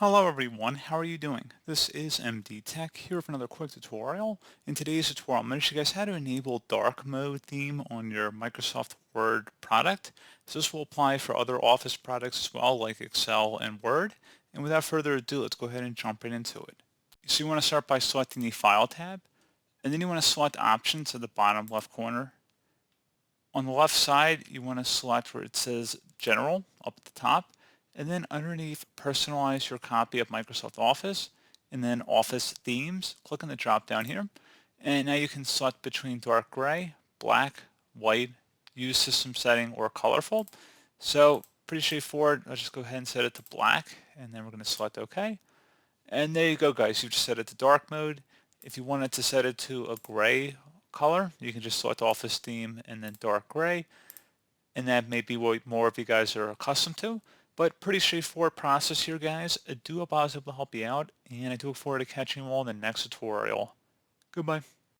Hello everyone, how are you doing? This is MD Tech here with another quick tutorial. In today's tutorial, I'm going to show you guys how to enable dark mode theme on your Microsoft Word product. So this will apply for other Office products as well, like Excel and Word. And without further ado, let's go ahead and jump right into it. So you want to start by selecting the File tab, and then you want to select Options at the bottom left corner. On the left side, you want to select where it says General up at the top, and then underneath, personalize your copy of Microsoft Office, and then Office Themes. Click on the drop down here, and now you can select between dark gray, black, white, use system setting, or colorful. So pretty straightforward. I'll just go ahead and set it to black, and then we're going to select OK. And there you go, guys. You've just set it to dark mode. If you wanted to set it to a gray color, you can just select Office Theme and then dark gray. And that may be what more of you guys are accustomed to. But pretty straightforward process here, guys. I do hope I was able to help you out, and I do look forward to catching you all in the next tutorial. Goodbye.